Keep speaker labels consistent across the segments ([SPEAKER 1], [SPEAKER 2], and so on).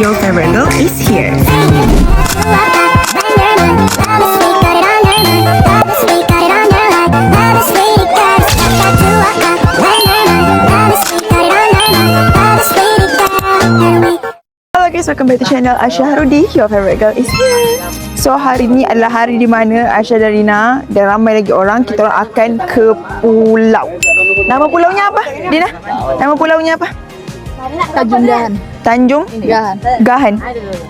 [SPEAKER 1] your favorite girl is here. Hello guys, welcome back to channel Aisyah Harudi. Your favorite girl is here. So hari ni adalah hari di mana Aisyah dan Rina dan ramai lagi orang kita orang akan ke pulau. Nama pulaunya apa, Rina? Nama pulaunya apa?
[SPEAKER 2] Tanjung Gahan.
[SPEAKER 1] Tanjung
[SPEAKER 2] Gahan.
[SPEAKER 1] Gahan.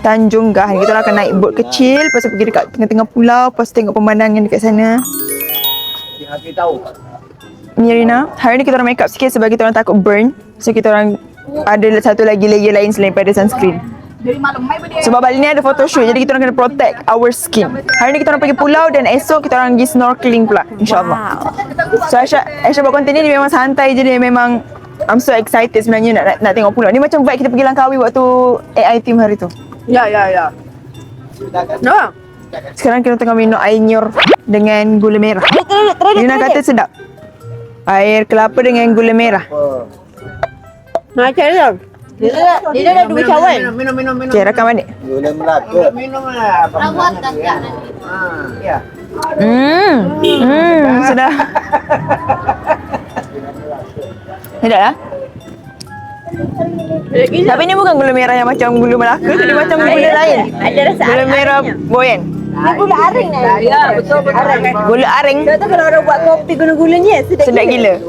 [SPEAKER 1] Tanjung Gahan. Kita orang akan naik bot kecil, lepas tu pergi dekat tengah-tengah pulau, lepas tu tengok pemandangan dekat sana. Ni Rina, hari ni kita orang make up sikit sebab kita orang takut burn. So kita orang ada satu lagi layer lain selain pada sunscreen. Sebab balik ni ada photoshoot, jadi kita orang kena protect our skin. Hari ni kita orang pergi pulau dan esok kita orang pergi snorkeling pula, insyaAllah. So Aisyah buat konten ni dia memang santai je, dia memang I'm so excited sebenarnya nak tengok pulau. Ni macam vibe kita pergi Langkawi waktu AI team hari tu.
[SPEAKER 2] Ya. No.
[SPEAKER 1] Sekarang kita tengah minum air nyor dengan gula merah. Rina kata sedap. Air kelapa dengan gula merah.
[SPEAKER 2] Macam dia. Dia dah dua cawan.
[SPEAKER 3] Minum.
[SPEAKER 1] Okay, rakam balik.
[SPEAKER 3] Gula Melaka.
[SPEAKER 2] Minum lah. Rawat tak.
[SPEAKER 3] Ya.
[SPEAKER 1] Sedap. Sedap lah. Tapi ni bukan gula merah yang macam gula Melaka, dia macam gula lain.
[SPEAKER 2] Ada rasa
[SPEAKER 1] Gula merah boyan.
[SPEAKER 2] Ni gula aring ni. Ya, betul.
[SPEAKER 1] Gula aring.
[SPEAKER 2] Tahu kalau orang buat kopi gula-gulanya
[SPEAKER 1] Sedap gila.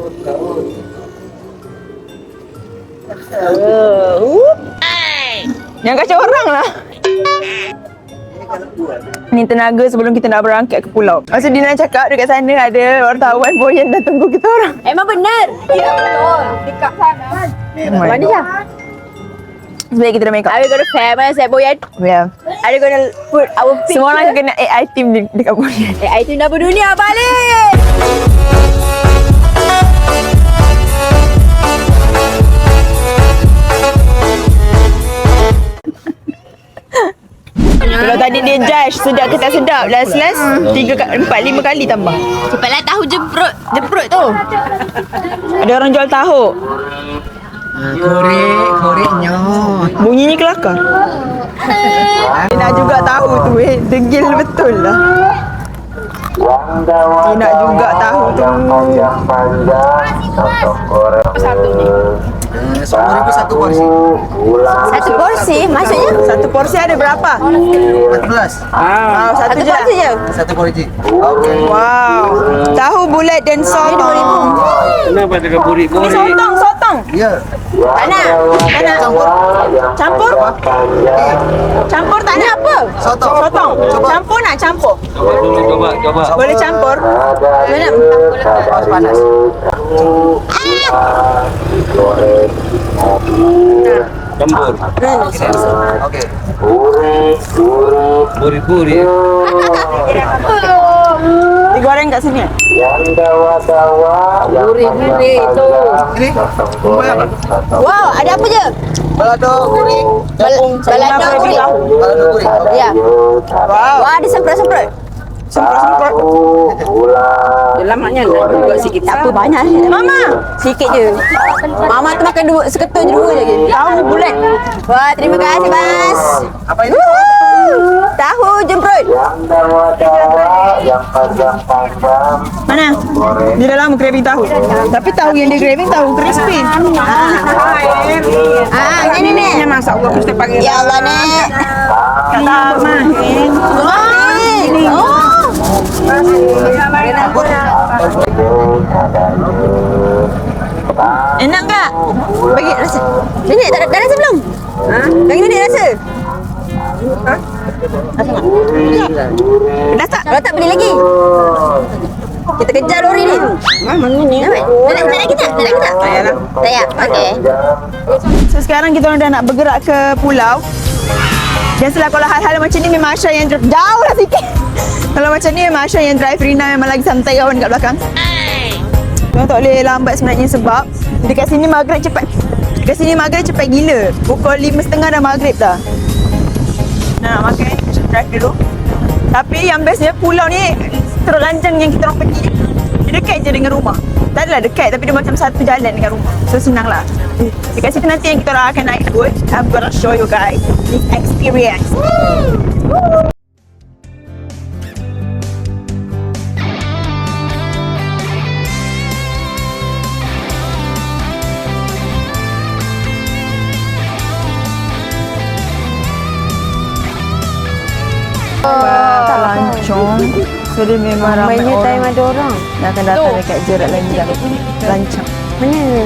[SPEAKER 1] Jangan kacau orang lah. Ni tenaga sebelum kita nak berangkat ke pulau. Masa Dina cakap dekat sana ada wartawan boyan dah tunggu kita orang.
[SPEAKER 2] Emang benar. Ya, betul. Dekat sana. Mana je?
[SPEAKER 1] Sebab kita dah make up.
[SPEAKER 2] Are we gonna famous at Boyan?
[SPEAKER 1] Yeah.
[SPEAKER 2] Are we gonna put our picture?
[SPEAKER 1] Semua orang kena AI team dekat boyan.
[SPEAKER 2] AI team dah berdunia balik.
[SPEAKER 1] Kalau tadi dia judge sedap ke tak sedap, last 3, 4, 5 kali tambah.
[SPEAKER 2] Cepatlah tahu jemprut tu.
[SPEAKER 1] Ada orang jual tahu.
[SPEAKER 3] Korek-koreknya.
[SPEAKER 1] Bunyinya kelakar. Dia nak juga tahu tu degil betul lah. Dia nak juga tahu tu.
[SPEAKER 3] Satu ni. RM10,000 satu porsi.
[SPEAKER 2] Satu porsi maksudnya?
[SPEAKER 1] Satu porsi ada berapa?
[SPEAKER 3] 14.
[SPEAKER 1] Satu je.
[SPEAKER 2] porsi je.
[SPEAKER 3] Satu porsi. Okey.
[SPEAKER 1] Wow. Tahu bulat dan sotong.
[SPEAKER 4] Kenapa dengan burik-burik?
[SPEAKER 1] Sotong.
[SPEAKER 3] Ya.
[SPEAKER 1] Tak nak. Campur? Campur tak nak apa?
[SPEAKER 3] Sotong.
[SPEAKER 1] Campur nak campur?
[SPEAKER 4] Coba.
[SPEAKER 1] Boleh campur?
[SPEAKER 2] Mana?
[SPEAKER 3] Panas.
[SPEAKER 4] Campur.
[SPEAKER 3] Okey.
[SPEAKER 4] Burik-burik.
[SPEAKER 1] Digoreng kat sini.
[SPEAKER 2] Gurih-gurih tu.
[SPEAKER 3] Ini.
[SPEAKER 2] Wow, ada apa je?
[SPEAKER 3] Balado goreng.
[SPEAKER 2] Balado gurih.
[SPEAKER 3] Balado goreng. Okey.
[SPEAKER 2] Ya.
[SPEAKER 1] Wow.
[SPEAKER 2] Wah, ada semprot-semprot.
[SPEAKER 5] Lemaknya nak juga sikit.
[SPEAKER 2] Tak apa banyak.
[SPEAKER 1] Mama.
[SPEAKER 2] Sikit je. Mama tu makan seketul je dua je.
[SPEAKER 1] Tahu bulat.
[SPEAKER 2] Wah, terima kasih, Bas.
[SPEAKER 3] Apa ini?
[SPEAKER 2] Tahu jemprut.
[SPEAKER 1] Mana? Dia dah lama craving tahu. Tapi tahu yang dia craving tahu crispy.
[SPEAKER 2] Ini ni.
[SPEAKER 5] Masa Allah mesti panggil.
[SPEAKER 2] Ya Allah, Nek.
[SPEAKER 1] Kata mah.
[SPEAKER 2] Oh.
[SPEAKER 1] Enak tak?
[SPEAKER 2] Bagi rasa. Nenek dah rasa belum? Bagi nenek rasa.
[SPEAKER 1] Pedas tak?
[SPEAKER 2] Kalau tak beli lagi. Kita kejar lori ni.
[SPEAKER 5] Mana ni?
[SPEAKER 2] Nak lagi tak? Tak payah. Tak payah. Okey.
[SPEAKER 1] So sekarang kita orang dah nak bergerak ke pulau. Dan kalau hal-hal macam ni memang Aisyah yang drive. Jauh lah sikit. Kalau macam ni memang Aisyah yang drive, Rina memang lagi santai kawan kat belakang. Kita tak boleh lambat sebenarnya sebab dekat sini maghrib cepat. Dekat sini maghrib cepat gila. Pukul 5.30 dah maghrib dah. Nak makan, Aisyah drive dulu. Tapi yang bestnya pulau ni terus lanjang yang kita orang pergi. Dia dekat je dengan rumah. Tak adalah dekat tapi dia macam satu jalan dengan rumah. So senang lah. Dekat situ nanti yang kita orang akan naik boat. I'm gonna show you guys this experience. Lancong. So dia memang ramai
[SPEAKER 2] Mainnya time
[SPEAKER 1] orang
[SPEAKER 2] ada orang.
[SPEAKER 1] yang akan datang dekat jarak lanjang. Lancang.
[SPEAKER 2] Mana?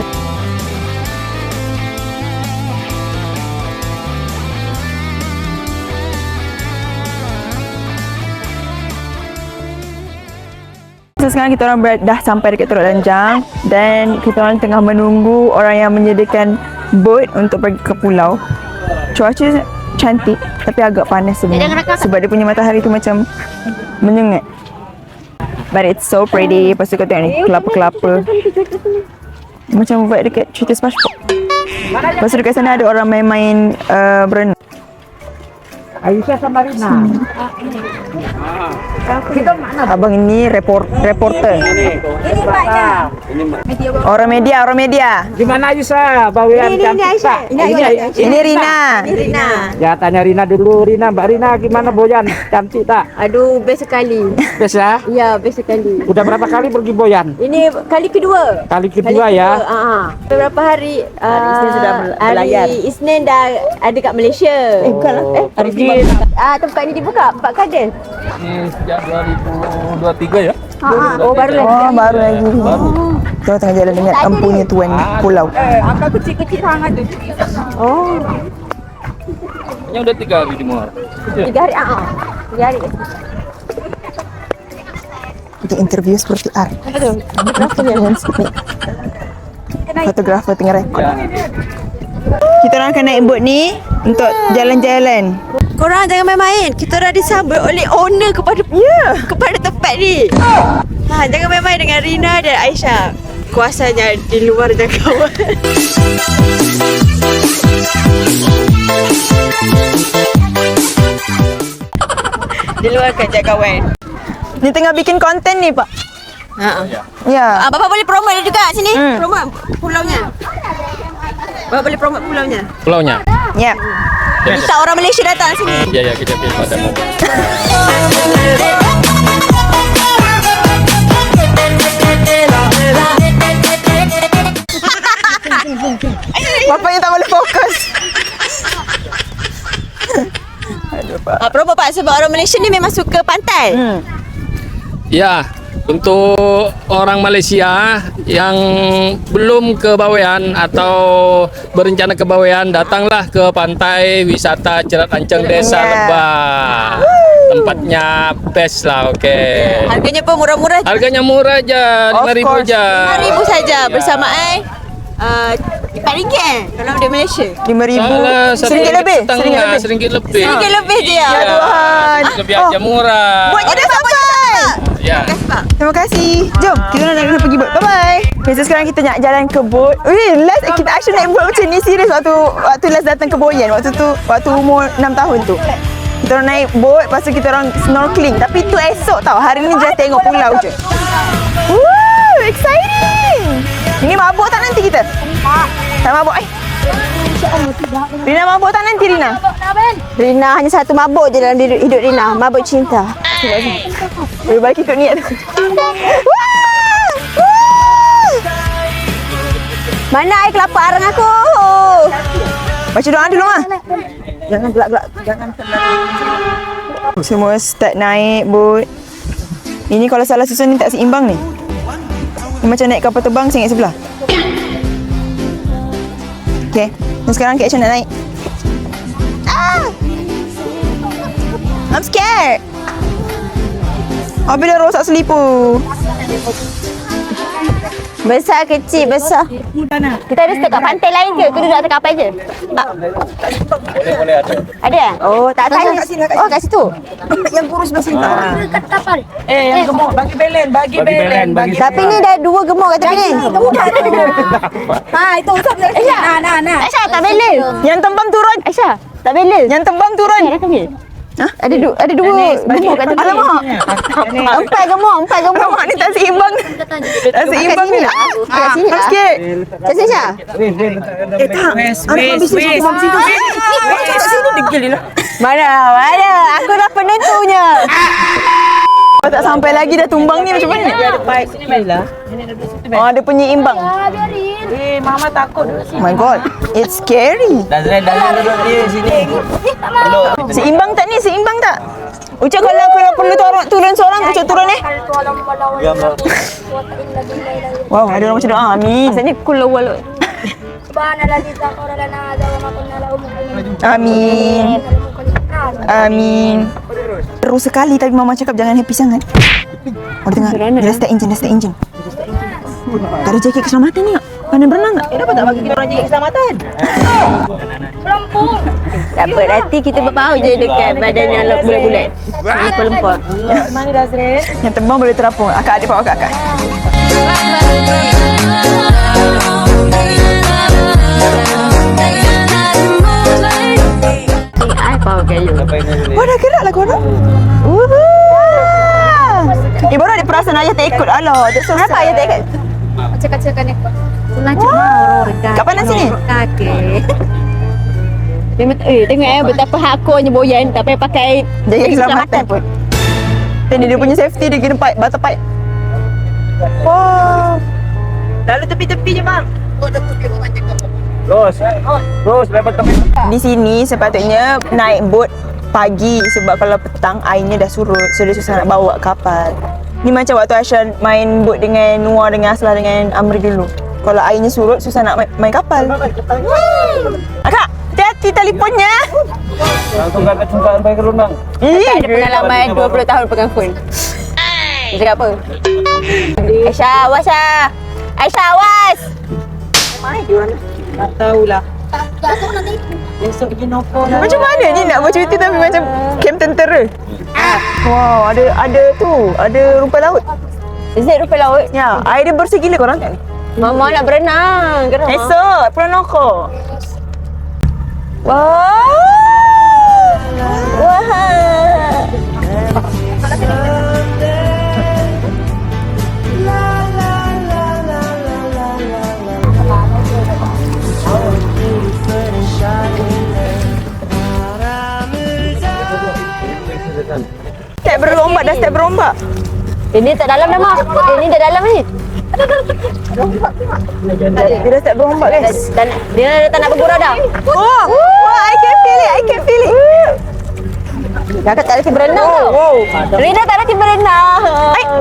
[SPEAKER 1] So sekarang kita orang dah sampai dekat Teluk Lanjang dan kita orang tengah menunggu orang yang menyediakan boat untuk pergi ke pulau. Cuaca cantik tapi agak panas sebenarnya sebab dia punya matahari tu macam menyengat. But it's so pretty. Lepas tu kau tengok ni kelapa-kelapa. Macam vibe dekat cerita SpongeBob. Lepas tu dekat sana ada orang main-main berenang.
[SPEAKER 5] Aisyah sama Rina.
[SPEAKER 1] Abang ini reporter.
[SPEAKER 5] Ini Mbaknya.
[SPEAKER 1] Orang media.
[SPEAKER 5] Di mana Aisyah? Bawayan cantik tak?
[SPEAKER 1] Ini Rina.
[SPEAKER 5] Ya, tanya Rina dulu. Rina, Mbak Rina gimana boyan? Cantik tak?
[SPEAKER 2] Aduh, best sekali.
[SPEAKER 5] Best ya?
[SPEAKER 2] Ya, best sekali.
[SPEAKER 5] Udah berapa kali pergi boyan?
[SPEAKER 2] Ini kali kedua.
[SPEAKER 5] Kali kedua ya?
[SPEAKER 2] Beberapa hari
[SPEAKER 1] Isnin sudah berlayar.
[SPEAKER 2] Hari Isnin dah ada kat Malaysia.
[SPEAKER 1] Bukan lah.
[SPEAKER 5] Pergi.
[SPEAKER 2] Tempat ni dibuka 4 kadel.
[SPEAKER 4] Ini sejak 2023 ya.
[SPEAKER 2] Oh, baru lagi.
[SPEAKER 1] Oh, baru lagi. Kita tengah jalan dengan empunya tuan pulau.
[SPEAKER 5] Angka kecil-kecil sangat tu.
[SPEAKER 2] Oh,
[SPEAKER 4] Ini udah 3 hari di Muar.
[SPEAKER 2] 3 hari. 3 hari.
[SPEAKER 1] Kita interview seperti art. Fotografer tengah rekod. Kita orang akan naik boat ni untuk jalan-jalan.
[SPEAKER 2] Korang jangan main-main. Kita dah disambut oleh owner kepada tempat ni. Jangan main-main dengan Rina dan Aisyah. Kuasanya di luar jangkauan. Di luar jangkauan.
[SPEAKER 1] Ni tengah bikin konten ni, Pak. Ya.
[SPEAKER 2] Bapak boleh promote juga sini. Promote pulaunya. Bapak boleh promote pulaunya.
[SPEAKER 4] Pulaunya.
[SPEAKER 1] Ya.
[SPEAKER 2] Minta orang Malaysia datang sini.
[SPEAKER 4] Ya, kita pilih pada mobil.
[SPEAKER 1] Bapaknya tak boleh fokus. Aduh, Pak.
[SPEAKER 2] Promote Pak sebab orang Malaysia ni memang suka pantai.
[SPEAKER 4] Ya, untuk orang Malaysia yang belum ke Bawean atau berencana ke Bawean, datanglah ke pantai wisata Jerat Lancang Desa Lebah. Tempatnya best lah, okey.
[SPEAKER 2] Harganya pun murah-murah.
[SPEAKER 4] Harganya murah aja,
[SPEAKER 1] Of
[SPEAKER 4] 5,000
[SPEAKER 1] course.
[SPEAKER 4] aja.
[SPEAKER 2] RM5,000 saja bersama RM4 kalau di Malaysia.
[SPEAKER 1] 5,000.
[SPEAKER 4] Salah,
[SPEAKER 1] Seringgit lebih.
[SPEAKER 4] Seringgit lebih.
[SPEAKER 2] RM1 lebih je ya.
[SPEAKER 1] Ya Tuhan.
[SPEAKER 4] Lebih aja murah.
[SPEAKER 1] Buatnya dah sampai.
[SPEAKER 4] Ya.
[SPEAKER 1] Terima kasih. Jom, kita nak kena pergi boat. Bye-bye. Okay, so sekarang kita nak jalan ke boat. Last kita actually naik boat macam ni serius waktu last datang ke Boyan. Waktu umur 6 tahun tu. Kita orang naik boat, lepas tu kita orang snorkeling. Tapi tu esok tau. Hari ni just tengok pulau je. Woo, exciting. Ini mabuk tak nanti kita? Tak mabuk Rina mabuk tak nanti Rina?
[SPEAKER 2] Rina hanya satu mabuk je dalam hidup Rina. Mabuk cinta.
[SPEAKER 1] Lebih baik ikut niat tu.
[SPEAKER 2] Mana air kelapa arang aku?
[SPEAKER 1] Baca doa dulu ah. Jangan gelak-gelak. Semua start naik boat. Ini kalau salah susun ni tak seimbang ni. Ni macam naik kapal terbang sengit sebelah. Okay. Dan sekarang Kak Aisyah nak naik. I'm scared. Habis dah rosak selipu.
[SPEAKER 2] Besar kecil besar. Kita ada stop kat pantai lain ke? Ke duduk atas kapal je?
[SPEAKER 4] Boleh ada.
[SPEAKER 2] Ada? Oh, tak tanya. Oh, kat situ.
[SPEAKER 1] Yang kurus belah sini.
[SPEAKER 5] Yang gemuk bagi belen.
[SPEAKER 2] Tapi ni dah 2 gemuk kat tepi ni.
[SPEAKER 5] Itu usap lagi. Nah.
[SPEAKER 2] Aisyah, tak balance.
[SPEAKER 1] Yang tembam turun.
[SPEAKER 2] Aisyah, tak balance.
[SPEAKER 1] Yang tembam turun.
[SPEAKER 2] Kat tepi. Ada dua gemuk kat tepi.
[SPEAKER 1] Alamak.
[SPEAKER 2] Empat gemuk.
[SPEAKER 1] Alamak ni tak seimbang. Tak seimbang ni.
[SPEAKER 2] Kat sini lah.
[SPEAKER 1] Sikit.
[SPEAKER 2] Kat sini Syah. Mana? Aku dah penentunya.
[SPEAKER 1] Kalau tak sampai lagi dah tumbang ni macam mana? Dia ada pipe sini Bella. Oh, ada penyeimbang.
[SPEAKER 5] Mama takut.
[SPEAKER 1] Oh my god, it's scary.
[SPEAKER 3] Dazrin duduk dia sini.
[SPEAKER 1] Seimbang tak ni? Seimbang tak? Ucap kalau perlu turun seorang, Ucap turun ni. Wow, ada orang macam doa. Amin.
[SPEAKER 2] Maksudnya kul awal.
[SPEAKER 1] Amin. Amin. Terus sekali tapi mama cakap jangan happy sangat. Oh dengar, dia start engine. Tak ada jaket keselamatan ni tak? Pandai berenang tak? Kenapa tak bagi kita orang jaket keselamatan?
[SPEAKER 2] Tak apa, nanti kita berbahu je dekat badan yang bulat-bulat. Lempar-lempar.
[SPEAKER 1] Mana Dazrin? Yang terbang boleh terapung. Akak adik bawa kakak.
[SPEAKER 2] I bawa kayu.
[SPEAKER 1] Wah dah gerak lah korang. Baru ada perasaan ayah tak ikut. Alah, tak susah. Kenapa ayah tak ikut?
[SPEAKER 2] Cakap-cakap ni. Senang cuma orang
[SPEAKER 1] Kat mana sini?
[SPEAKER 2] Kaki. Tengok betapa hakonya boyan tak payah pakai
[SPEAKER 1] Jaket keselamatan pun. Dan dia punya safety dia kena pipe, bata pipe. Wah. Lalu tepi-tepi je bang.
[SPEAKER 5] Terus lepas tu.
[SPEAKER 1] Di sini sepatutnya naik bot pagi sebab kalau petang airnya dah surut, so dia susah nak bawa kapal. Ni macam waktu Aisyah main bot dengan Noah, dengan Aslah, dengan Amri dulu. Kalau airnya surut susah nak main kapal. Akak, hati-hati telefonnya.
[SPEAKER 5] Langsung kat cungkaan sampai ke rumah.
[SPEAKER 2] Ada pengalaman 20 tahun pegang phone. Dia cakap apa? Aisyah, awas lah. Aisyah, awas.
[SPEAKER 5] Tak tahulah. Besok pergi Nopo lah.
[SPEAKER 1] Macam mana ni nak buat cerita tapi macam kem tentera? Wow, ada rumput laut.
[SPEAKER 2] Is it rupa laut?
[SPEAKER 1] Ya, air dia bersih gila korang kan?
[SPEAKER 2] Mama nak berenang. Geram.
[SPEAKER 1] Esok, Pranoko.
[SPEAKER 2] Wah.
[SPEAKER 1] Step berombak dah, step berombak.
[SPEAKER 2] Ini tak dalam dah, Mak. Ini dah dalam ni.
[SPEAKER 1] Dia dah step berombak guys.
[SPEAKER 2] Dan dia dah tak nak bergurau dah.
[SPEAKER 1] Oh, wow, I can feel it.
[SPEAKER 2] Kakak tak reti berenang tau.
[SPEAKER 1] Wow.
[SPEAKER 2] Rina tak reti berenang.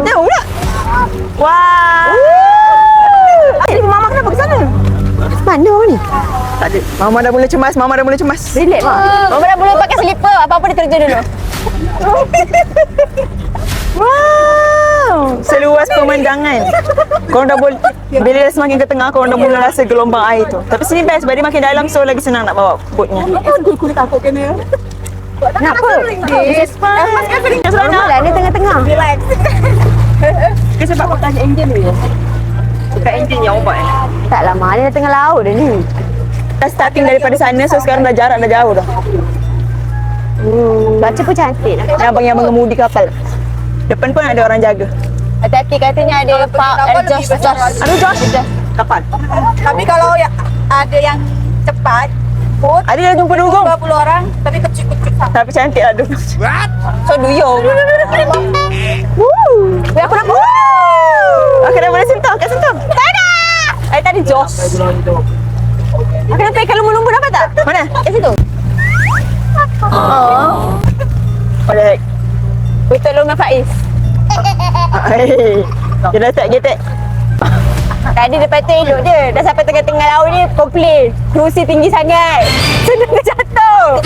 [SPEAKER 1] Jauh pula. Wah. Ni mama kenapa ke sana?
[SPEAKER 2] Mana orang ni?
[SPEAKER 1] Tak ada. Mama dah mula cemas.
[SPEAKER 2] Relax, Mak. Mama dah boleh pakai slipper. Apa-apa dia terjun dulu.
[SPEAKER 1] Wow. Seluas pemandangan. Korang dah boleh, bila dah semakin ke tengah, korang dah mula rasa gelombang air tu. Tapi sini best, sebab dia makin dalam, so lagi senang nak bawa botnya. Aku takut kena.
[SPEAKER 2] Kenapa?
[SPEAKER 1] It's fine.
[SPEAKER 2] Normal lah, ni tengah-tengah.
[SPEAKER 1] Ke sebab kau tanya enjin dia? Bukan enjin yang obat
[SPEAKER 2] Tak lama, dia dah tengah laut dah ni.
[SPEAKER 1] Dah starting daripada sana, so sekarang dah jarak dah jauh dah.
[SPEAKER 2] Baca pun cantik lah.
[SPEAKER 1] Yang mengemudi kapal. Depan pun ada orang jaga.
[SPEAKER 2] Hati-hati katanya ada Pak Josh.
[SPEAKER 1] Aduh Josh. Kapal.
[SPEAKER 6] Tapi kalau ada yang cepat, bot
[SPEAKER 1] Ada yang jumpa dugong.
[SPEAKER 6] 20 orang, tapi kecil-kecil sama.
[SPEAKER 1] Tapi cantik lah dugong. So duyung.
[SPEAKER 2] Weh, aku nampak.
[SPEAKER 1] Aku dah boleh sentuh. Kak sentuh.
[SPEAKER 2] Tadi tadi Josh. Aku nampak ikan lumbu-lumbu dapat tak?
[SPEAKER 1] Mana?
[SPEAKER 2] Kat situ.
[SPEAKER 1] What the heck?
[SPEAKER 2] Betul dengan Faiz.
[SPEAKER 1] Hey. Dia dah start getek.
[SPEAKER 2] Tadi depan tu elok je. Dah sampai tengah-tengah laut ni komplain. Kerusi tinggi sangat. Senang dia jatuh.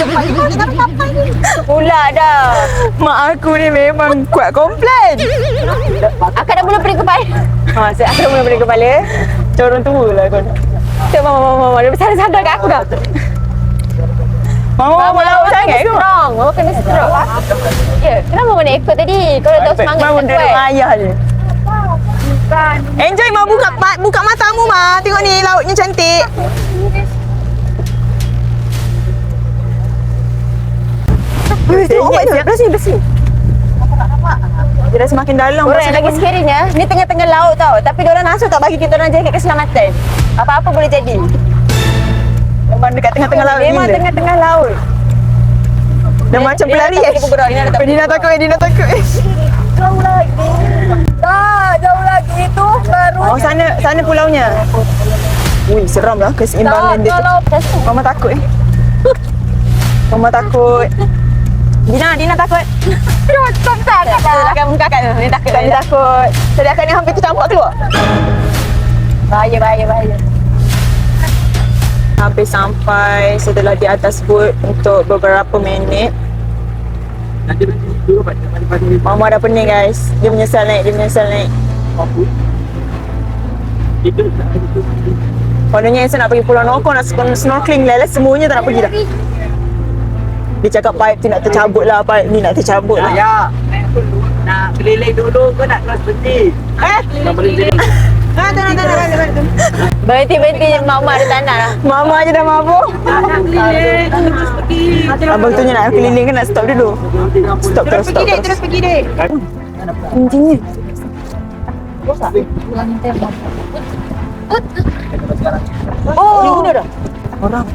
[SPEAKER 2] Pula dah.
[SPEAKER 1] Mak aku ni memang kuat komplain.
[SPEAKER 2] Akak dah mula pening kepala.
[SPEAKER 1] Aku dah mula pening kepala. Macam orang tua lah kau.
[SPEAKER 2] Tengok mama. Dia bersadar-sadar kat aku dah.
[SPEAKER 1] Mama laut sangat ke?
[SPEAKER 2] Strong. Mama kena strong. Ya, kenapa mama nak ikut tadi? Kau dah tahu semangat
[SPEAKER 1] Mama
[SPEAKER 2] kita
[SPEAKER 1] duduk
[SPEAKER 2] kuat.
[SPEAKER 1] dengan ayah je. Enjoy Ma, buka matamu Ma. Tengok ni lautnya cantik. Wih,
[SPEAKER 2] Bersih.
[SPEAKER 1] Dia dah semakin dalam.
[SPEAKER 2] Orang yang lagi scary-nya, ni tengah-tengah laut tau. Tapi diorang langsung tak bagi kita orang jaket keselamatan. Apa-apa boleh jadi.
[SPEAKER 1] Memang dekat tengah-tengah laut
[SPEAKER 2] Memang
[SPEAKER 1] gila.
[SPEAKER 2] tengah-tengah laut.
[SPEAKER 1] Dah macam pelari
[SPEAKER 2] Dia bergerak, Dina dah tak
[SPEAKER 1] Dina takut.
[SPEAKER 6] Jauh lagi. Tak, jauh lagi itu baru.
[SPEAKER 1] Oh, sana pulaunya. Ui, seram lah keseimbangan dia tu. Mama takut Mama takut. Dina takut.
[SPEAKER 2] Belakang muka kat tu. Dia takut.
[SPEAKER 1] Dia takut. Tadi akan ni hampir tercampak keluar.
[SPEAKER 2] Bahaya.
[SPEAKER 1] Hampir sampai setelah di atas boat untuk beberapa minit.
[SPEAKER 5] Nanti dulu pagi.
[SPEAKER 1] Mama dah pening guys. Dia menyesal naik.
[SPEAKER 5] Itu.
[SPEAKER 1] Kononnya Esa nak pergi Pulau Nokong, nak snorkeling lelah, semuanya tak nak pergi dah. Dia cakap pipe tu nak tercabut lah, pipe ni nak tercabut lah.
[SPEAKER 5] Ya. Nak keliling dulu ke nak terus berhenti? Nak berhenti.
[SPEAKER 2] Berhenti mak-mak dia tak nak lah.
[SPEAKER 1] Mama je dah mabuk. Abang tu nak keliling kan nak stop dulu. Stop terus.
[SPEAKER 6] pergi deh.
[SPEAKER 1] Intinya.
[SPEAKER 2] Oh,
[SPEAKER 1] Orang.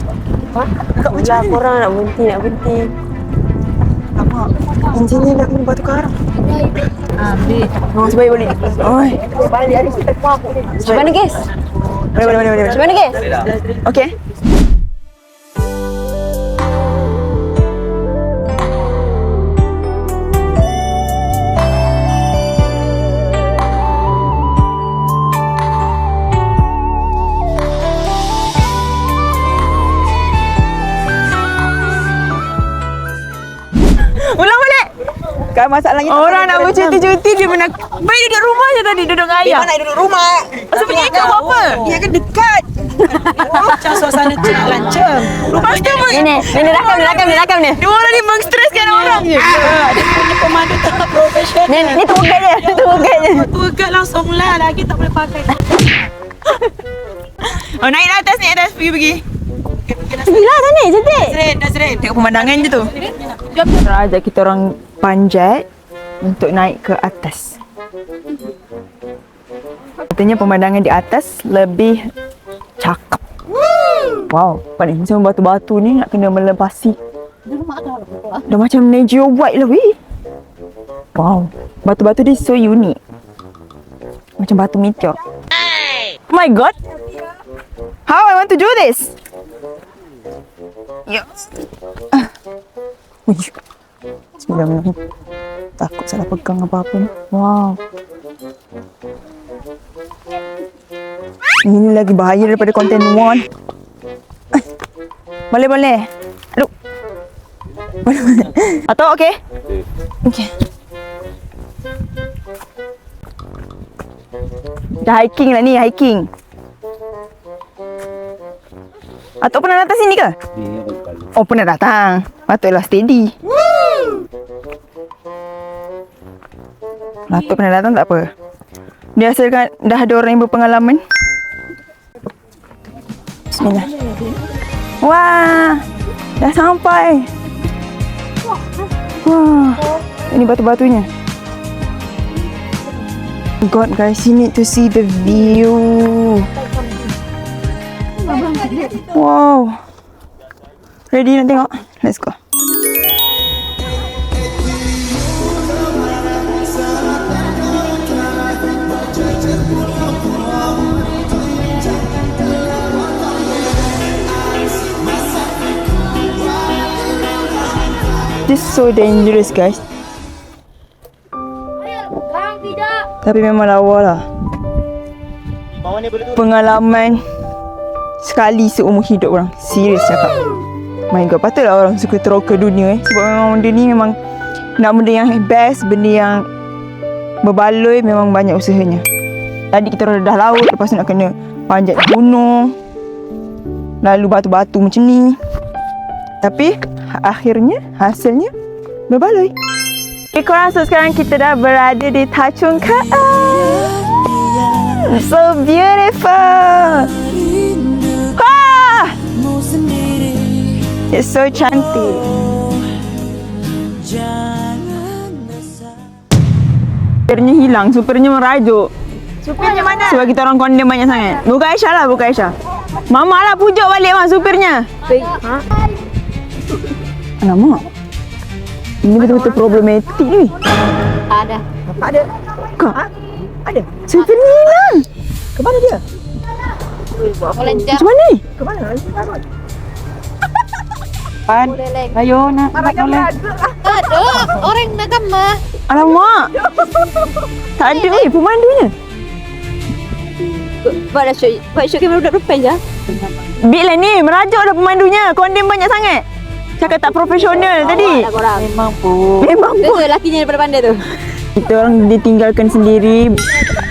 [SPEAKER 2] lah korang nak berhenti.
[SPEAKER 1] Lama. Intinya nak kena batu karang. Oh, sebaik balik. Oi.
[SPEAKER 2] Macam mana guys?
[SPEAKER 1] Boleh. Okey. Ulang balik. Kan masalahnya orang nak bercuti-cuti dia pernah baik duduk rumah je tadi, duduk dengan ayah.
[SPEAKER 6] Mana duduk rumah?
[SPEAKER 1] Masa pergi ke apa?
[SPEAKER 6] Ya kan dekat. Macam suasana lancang.
[SPEAKER 1] Lepas tu
[SPEAKER 2] Ni rakam ni.
[SPEAKER 1] dua orang ni mengstreskan orang je.
[SPEAKER 6] Dia punya pemandu tak profesional.
[SPEAKER 2] Ni tour guide je.
[SPEAKER 6] Tour guide langsung lah. Lagi tak boleh pakai.
[SPEAKER 1] Oh, naik atas pergi.
[SPEAKER 2] Gila sana cantik.
[SPEAKER 6] Nazrin.
[SPEAKER 1] Tengok pemandangan je tu. Orang ajak kita orang panjat untuk naik ke atas. Katanya pemandangan di atas lebih cakap. Wow, panik semua batu-batu ni nak kena melepasi. Dah macam Neo White lah weh. Wow, batu-batu dia so unik. Macam batu meteor. Oh my god. How I want to do this? Yes. Bismillahirrahmanirrahim. Takut salah pegang apa-apa ni. Wow. Ini lagi bahaya daripada konten one. Boleh. Aduh. Boleh. Atau okey? Okey. Dah hiking lah ni, hiking. Atau pernah datang sini ke? Oh, pernah datang. Patutlah steady. Atuk pernah datang tak apa. Dia asalkan dah ada orang yang berpengalaman. Bismillah. Wah, dah sampai. Wah, ini batu-batunya. God guys, you need to see the view. Wow. Ready nak tengok? Let's go. This is so dangerous guys. Tapi memang lawa lah. Pengalaman sekali seumur hidup orang. Serius cakap. My god, patutlah orang suka teroka dunia sebab memang benda ni memang nak benda yang best, benda yang berbaloi memang banyak usahanya. Tadi kita dah laut, lepas tu nak kena panjat gunung, lalu batu-batu macam ni. Tapi akhirnya hasilnya berbaloi. Okay, korang, so sekarang kita dah berada di Tachung Kaan. So beautiful. Wah! It's so cantik. Supirnya hilang, supirnya merajuk.
[SPEAKER 6] Supirnya mana?
[SPEAKER 1] Sebab kita orang condemn banyak sangat. Bukan Aisyah lah, bukan Aisyah. Mama lah pujuk balik mah supirnya. Alamak. Ini betul-betul problematik ni.
[SPEAKER 2] Ada.
[SPEAKER 6] Ada.
[SPEAKER 1] Kak,
[SPEAKER 6] Ada.
[SPEAKER 1] supirnya hilang.
[SPEAKER 6] Ke mana dia?
[SPEAKER 2] Volunteer.
[SPEAKER 1] Macam mana ni?
[SPEAKER 6] Ke mana?
[SPEAKER 5] Ayo nak tolong.
[SPEAKER 2] Ada orang nak gambar.
[SPEAKER 1] Alamak. Tak ada ni pemandunya.
[SPEAKER 2] Buat shoot kamera budak perempuan je.
[SPEAKER 1] Bik lah ni, merajuk dah pemandunya. Condemn banyak sangat. Cakap tak profesional tadi.
[SPEAKER 2] Tak korang.
[SPEAKER 5] Memang pun.
[SPEAKER 1] Memang
[SPEAKER 2] Tu lakinya daripada pandai tu.
[SPEAKER 1] kita orang ditinggalkan sendiri.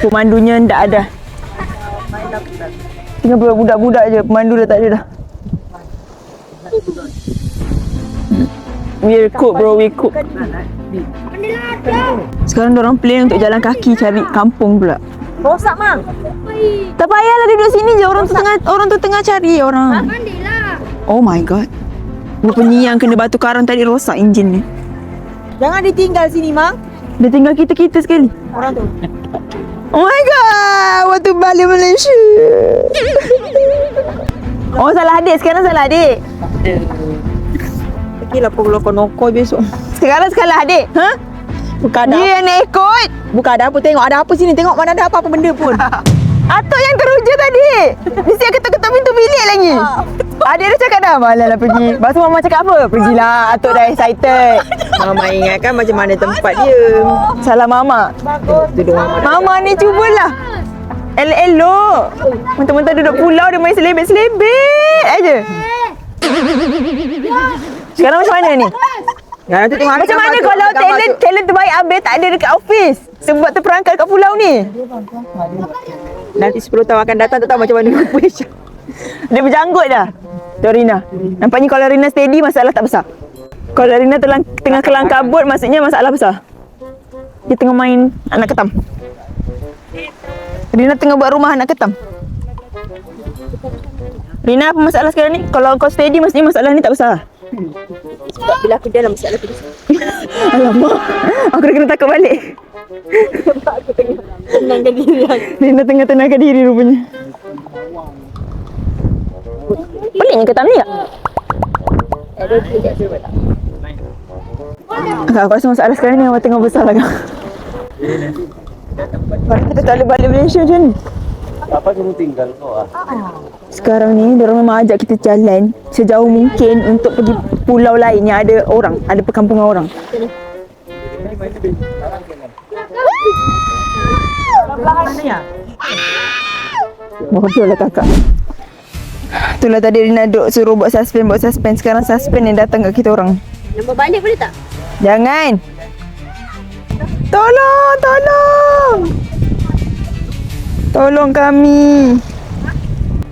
[SPEAKER 1] Pemandunya tak ada. Tinggal budak-budak je. Pemandu dah tak ada dah. We cook bro, we cook. Sekarang dorang plan untuk jalan kaki cari kampung pula.
[SPEAKER 6] Rosak mang.
[SPEAKER 1] Tak payahlah duduk sini je, orang tu tengah cari orang. Oh my god. Rupanya yang kena batu karang tadi rosak enjin ni.
[SPEAKER 6] Jangan ditinggal sini mang.
[SPEAKER 1] Dia tinggal kita sekali.
[SPEAKER 6] Orang tu.
[SPEAKER 1] Oh my god, waktu balik Malaysia. Oh salah adik, sekarang salah adik.
[SPEAKER 6] Kira pukul noko besok.
[SPEAKER 1] Sekarang salah adik. Ha?
[SPEAKER 6] Bukan ada.
[SPEAKER 1] Dia yang nak ikut.
[SPEAKER 6] Bukan ada apa, tengok ada apa sini. Tengok mana ada apa-apa benda pun.
[SPEAKER 1] Atuk yang teruja tadi. Dia siap ketuk-ketuk pintu bilik lagi. Adik dah cakap dah, malah lah pergi. Lepas tu mama cakap apa? Pergilah, atuk dah excited.
[SPEAKER 6] Mama ingatkan macam mana tempat dia.
[SPEAKER 1] Salah mama.
[SPEAKER 6] Duduk mama.
[SPEAKER 1] Mama ni cubalah. Elok-elok. Mentang-mentang duduk pulau dia main selebet-selebet aja. Sekarang macam mana ni?
[SPEAKER 6] Ya, nanti tengok
[SPEAKER 1] Macam mana kalau talent terbaik Abel tak ada dekat office? Sebab terperangkap kat pulau ni.
[SPEAKER 6] Nanti 10 tahun akan datang tak tahu macam mana rupa Aisyah.
[SPEAKER 1] Dia berjanggut dah. Tu Rina. Nampaknya kalau Rina steady masalah tak besar. Kalau Rina tengah kelang kabut maksudnya masalah besar. Dia tengah main anak ketam. Rina tengah buat rumah anak ketam. Rina apa masalah sekarang ni? Kalau kau steady maksudnya masalah ni tak besar.
[SPEAKER 2] Sebab bila aku dalam masalah tu.
[SPEAKER 1] Alamak. Aku dah kena takut balik.
[SPEAKER 2] Aku tengah tenangkan diri.
[SPEAKER 1] Rina tengah tenangkan diri rupanya. Peliknya ketam ni tak? Aku rasa masalah sekarang ni awak tengah besar lah kak. Kita tak boleh balik Malaysia macam ni.
[SPEAKER 4] Apa kamu tinggal kau?
[SPEAKER 1] Sekarang ni diorang memang ajak kita jalan sejauh mungkin untuk pergi pulau lain yang ada orang, ada perkampungan orang. Bodoh lah kakak. Itulah tadi Rina duk suruh buat suspend. Sekarang suspend yang datang kat kita orang.
[SPEAKER 2] Nombor balik boleh tak?
[SPEAKER 1] Jangan. Tolong. Tolong kami.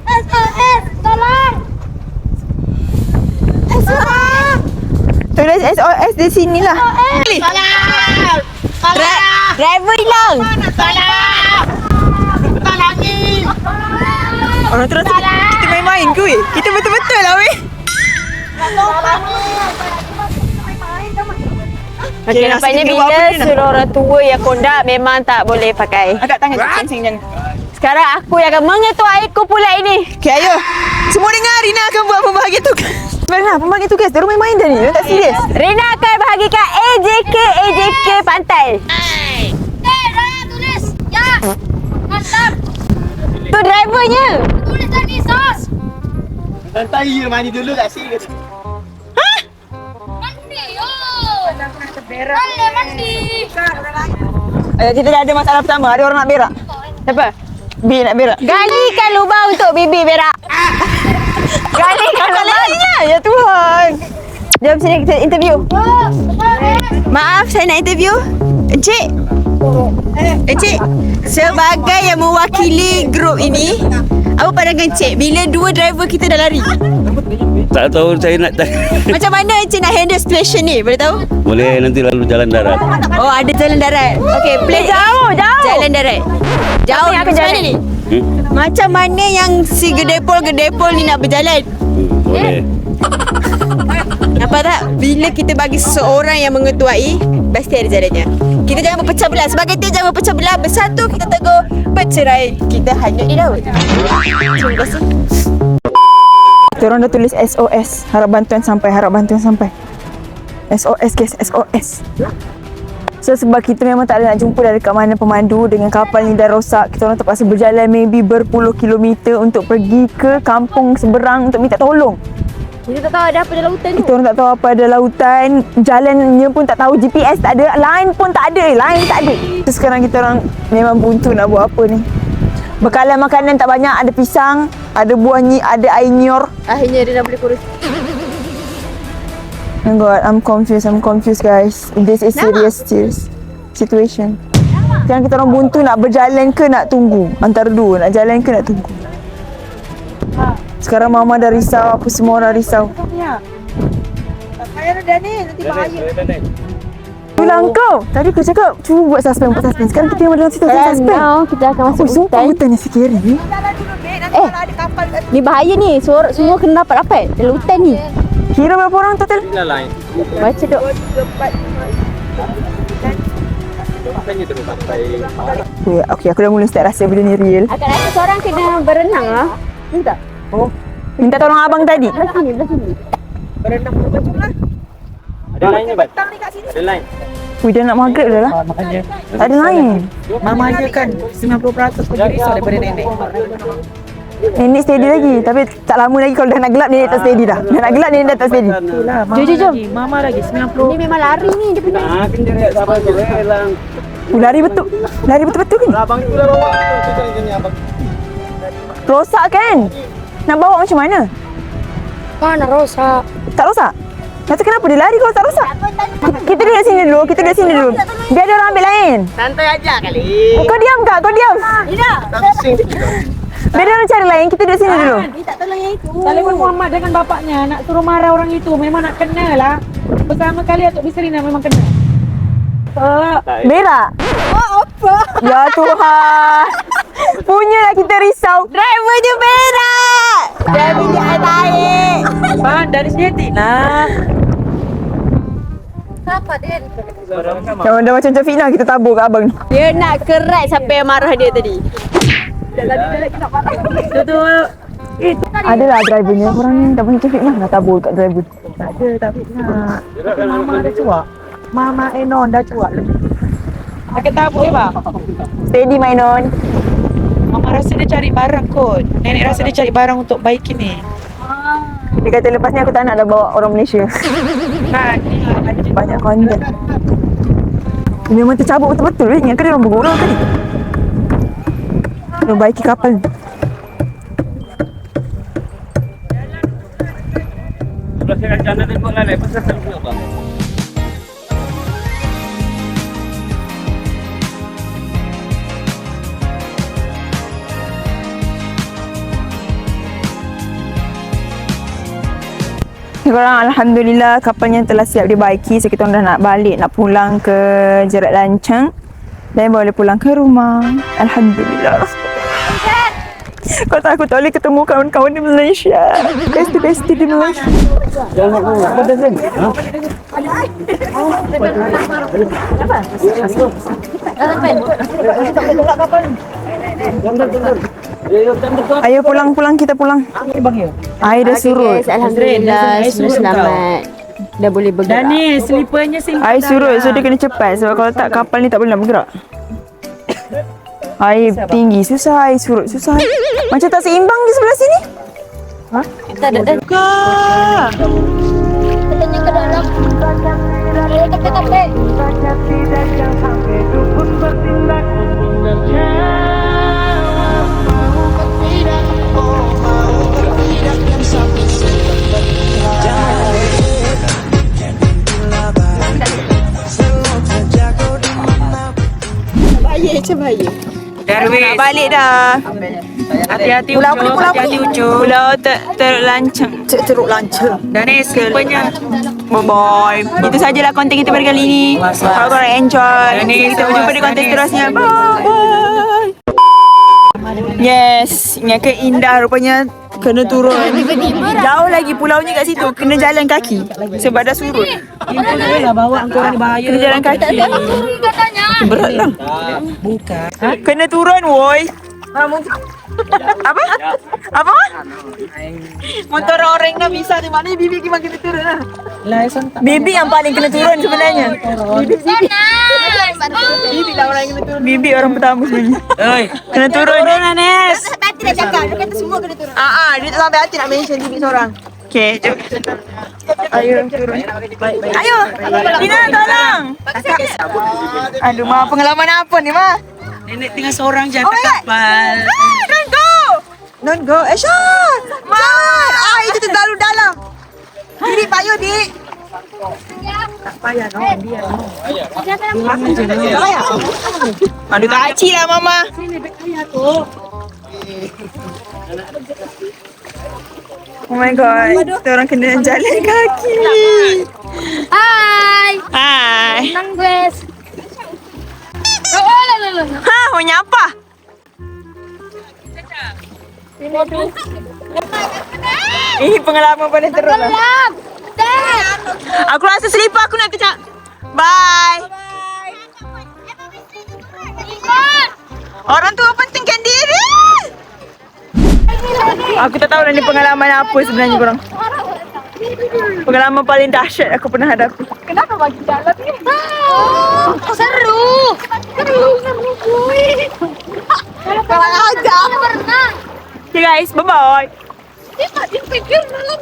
[SPEAKER 2] SOS, tolong!
[SPEAKER 1] Tulis SOS di sinilah.
[SPEAKER 2] Tolong! Driver hilang!
[SPEAKER 1] Orang tu rasa kita main-main ke weh? Kita betul-betul lah weh.
[SPEAKER 2] Okay, nampaknya bila suruh orang tua yang kondak memang tak boleh pakai.
[SPEAKER 1] Angkat tangan sing jangan.
[SPEAKER 2] Sekarang aku yang akan mengetuaiku pula ini.
[SPEAKER 1] Okay, ayo. Semua dengar Rina akan buat pembahagi tugas. Benar, pembahagi tugas. Dia orang main-main dah ni. Dia tak serius.
[SPEAKER 2] Rina akan bahagikan AJK pantai.
[SPEAKER 7] Raya tulis. Ya. Mantap.
[SPEAKER 2] Tu drivernya.
[SPEAKER 7] Tulis tadi sos.
[SPEAKER 3] Santai je mandi dulu tak sih.
[SPEAKER 7] Mandi. Oh. Boleh mandi.
[SPEAKER 1] Kita dah ada masalah pertama. Ada orang nak berak. Siapa? B nak berak.
[SPEAKER 2] Galikan lubang untuk bibi berak. Galikan lubang.
[SPEAKER 1] Ya Tuhan. Jom sini kita interview.
[SPEAKER 2] Maaf, saya nak interview. Encik. Encik, sebagai yang mewakili grup ini, apa pandangan Encik bila dua driver kita dah lari?
[SPEAKER 8] Tak tahu saya nak tanya.
[SPEAKER 2] Macam mana Encik nak handle situation ni? Boleh tahu?
[SPEAKER 8] Boleh nanti lalu jalan darat.
[SPEAKER 2] Oh, ada jalan darat. Okey, play
[SPEAKER 1] Jauh.
[SPEAKER 2] jalan darat. Jauh
[SPEAKER 1] Apa yang akan
[SPEAKER 2] macam mana
[SPEAKER 1] jalan?
[SPEAKER 2] ni?
[SPEAKER 8] Hmm?
[SPEAKER 2] Macam mana yang si gedepol ni nak berjalan?
[SPEAKER 8] Boleh.
[SPEAKER 2] Nampak tak? Bila kita bagi seseorang yang mengetuai, best pasti ada jalannya. Kita jangan berpecah belah. Sebagai tim jangan berpecah belah. Bersatu kita teguh, bercerai kita hanyut di laut. Terima kasih.
[SPEAKER 1] Diorang dah tulis SOS. Harap bantuan sampai, harap bantuan sampai. SOS guys, SOS. So sebab kita memang tak ada nak jumpa dari kat mana pemandu. Dengan kapal ni dah rosak, kita orang terpaksa berjalan maybe berpuluh kilometer untuk pergi ke kampung seberang untuk minta tolong.
[SPEAKER 2] Kita tak tahu ada apa dalam hutan tu.
[SPEAKER 1] Kita orang tak tahu apa ada lautan. Jalannya pun tak tahu, GPS tak ada, line pun tak ada, line tak ada. So sekarang kita orang memang buntu nak buat apa ni. Bekalan makanan tak banyak, ada pisang, ada buah ni, ada air nyor.
[SPEAKER 2] Akhirnya dia dah boleh kurus.
[SPEAKER 1] Oh my god, I'm confused guys. This is serious situation. Sekarang kita orang buntu nak berjalan ke nak tunggu. Antara dua, nak jalan ke nak tunggu. Sekarang mama dah risau, apa semua orang risau. Itulah kau. Tadi aku cakap, cuba buat suspense. Sekarang kita memang dalam situasi suspense.
[SPEAKER 2] Kita akan masuk
[SPEAKER 1] Sumpah hutan ni scary ni.
[SPEAKER 2] Ni bahaya ni. Semua kena dapat dalam hutan ni.
[SPEAKER 1] Kira berapa orang total?
[SPEAKER 2] Baca dok.
[SPEAKER 1] Okay, aku dah mula start rasa benda ni real.
[SPEAKER 2] Akan rasa seorang kena berenang lah. Minta.
[SPEAKER 1] Minta tolong abang tadi.
[SPEAKER 2] Belah sini.
[SPEAKER 3] Ada lain ni, Bat? Ada lain.
[SPEAKER 1] Ui, dah nak maghrib dah lah.
[SPEAKER 5] Makanya
[SPEAKER 1] Tak ada lain.
[SPEAKER 5] mama je kan 90% kau risau daripada nenek.
[SPEAKER 1] Nenek steady lagi. Tapi tak lama lagi kalau dah nak gelap nenek tak steady dah. Dah nak gelap nenek dah tak steady.
[SPEAKER 5] Itulah mama
[SPEAKER 1] Jom.
[SPEAKER 5] lagi. Mama lagi 90.
[SPEAKER 2] Ni memang lari ni dia punya.
[SPEAKER 3] Ah, kena lihat sabar tu. Lang.
[SPEAKER 1] Lari betul. Lari betul-betul kan?
[SPEAKER 3] Abang tu dah bawa. Tu kan ni abang.
[SPEAKER 1] Rosak kan? Nak bawa macam mana?
[SPEAKER 2] Mana rosak?
[SPEAKER 1] Tak rosak? Lepas tu kenapa dia lari kalau tak rosak? Kita duduk sini dulu. Biar dia orang ambil lain.
[SPEAKER 6] Santai aja kali.
[SPEAKER 1] Kau diam tak? Kau diam.
[SPEAKER 3] Tak bising.
[SPEAKER 1] Biar dia orang cari lain. Kita duduk sini dulu.
[SPEAKER 2] Dia tak tolong yang itu.
[SPEAKER 5] Salehwan Muhammad dengan bapaknya nak suruh marah orang itu memang nak kena lah. Pertama kali Atuk Bisrina memang kena.
[SPEAKER 1] Berak. Ya Tuhan. Punyalah kita risau.
[SPEAKER 2] Driver je berak. Dia minyak air tarik.
[SPEAKER 5] Bang dari sini lah.
[SPEAKER 1] Yang dah macam fitnah kita tabur kat abang ni.
[SPEAKER 2] Dia nak kerat sampai marah dia tadi.
[SPEAKER 1] Adalah drivernya. Orang ni tak macam fitnah nak tabur kat driver.
[SPEAKER 5] Tak ada tapi nak. Tapi mama dah cuak. Mama Enon dah cuak lebih. Nak tabuk ya bang.
[SPEAKER 1] Steady Mainon.
[SPEAKER 5] Mama rasa dia cari barang kot. Nenek rasa dia cari barang untuk baikin ni.
[SPEAKER 1] Dia kata lepas ni aku tak nak dah bawa orang Malaysia.
[SPEAKER 5] Kan?
[SPEAKER 1] Banyak konten. Dia memang tercabut betul-betul. Ingat ke dia orang bergurau tadi? Dia baiki kapal ni.
[SPEAKER 8] Sebelah saya kanan tengok lah, pasal tak tengok bang.
[SPEAKER 1] Sekarang Alhamdulillah kapalnya telah siap dibaiki. So kita orang dah nak balik, nak pulang ke Jerat Lancang. Dan boleh pulang ke rumah. Alhamdulillah. Kau tahu aku tak boleh ketemu kawan-kawan di Malaysia. Besti-besti di Malaysia. Ayo pulang-pulang, kita pulang. Air dah surut.
[SPEAKER 2] Guys, alhamdulillah semua selamat. Dah boleh bergerak.
[SPEAKER 5] Dan ni slipernya simpan.
[SPEAKER 1] Air surut, so dia kena cepat. Sebab kalau tak kapal ni tak boleh nak bergerak. Air tinggi susah, air surut susah. Macam tak seimbang di sebelah sini.
[SPEAKER 2] Tak ada dah.
[SPEAKER 7] Katanya ke dalam. Tapi.
[SPEAKER 2] Bahaya.
[SPEAKER 1] Nak balik dah.
[SPEAKER 5] Hati-hati
[SPEAKER 1] Pulau
[SPEAKER 5] Ucup,
[SPEAKER 1] apa ni? Pulau apa
[SPEAKER 5] hati-hati
[SPEAKER 1] ni?
[SPEAKER 5] Ucup.
[SPEAKER 1] Pulau Terlancang. Teruk Lancang.
[SPEAKER 5] Dan ni slipernya.
[SPEAKER 1] Bye-bye. Itu sajalah konten kita pada kali ini. Kalau korang enjoy, kita berjumpa di konten seterusnya. Bye. Yes, ingat ke indah rupanya Kena turun. Jauh lagi pulaunya kat situ. Kena jalan kaki. Sebab dah surut.
[SPEAKER 5] Lah bawa korang ni bahaya.
[SPEAKER 1] Kena jalan kaki.
[SPEAKER 7] Turun katanya.
[SPEAKER 1] Berat lah.
[SPEAKER 5] Bukan.
[SPEAKER 1] Kena turun, woi. Apa? Apa? Motor orang nak bisa di mana bibi kita kena turun lah.
[SPEAKER 5] Lah sontak.
[SPEAKER 1] Bibi yang paling kena turun sebenarnya. Bibi lah orang yang kena turun. Bibi orang pertama sebenarnya. Oi, kena turun. Turun Anes.
[SPEAKER 2] Sampai hati dah cakap. Dia kata semua kena turun.
[SPEAKER 1] Dia tak sampai hati nak mention bibi seorang. Okay, jom. Ayo turun. Ayo. Dina tolong. Aduh, Ma, pengalaman apa ni, Ma?
[SPEAKER 5] Nenek tinggal seorang je atas kapal.
[SPEAKER 1] Don't go. Don't go. Sean. Ma. Itu terlalu dalam. Diri payah, Dik.
[SPEAKER 5] Tak payah no, dia no.
[SPEAKER 1] Aduh, tak kecil lah, Mama. Oh my god. Kita orang kena jalan kaki.
[SPEAKER 7] Hai.
[SPEAKER 1] Hai.
[SPEAKER 7] Senang guys. Oh, lah.
[SPEAKER 1] Ha, mau nyapa? Pengalaman paling teruk lah.
[SPEAKER 7] Gelap. Dad.
[SPEAKER 1] Aku rasa selipar aku nak kecak. Bye.
[SPEAKER 7] Ikut.
[SPEAKER 1] Orang tua pentingkan diri. Aku tak tahu lah ni pengalaman apa sebenarnya korang. Pengalaman paling dahsyat aku pernah hadapi. Kenapa bagi jalan ni?
[SPEAKER 7] Seru.
[SPEAKER 1] Kalau ajar.
[SPEAKER 7] Pernah.
[SPEAKER 1] Okay guys, bye-bye.
[SPEAKER 7] Dia tak dipikir dalam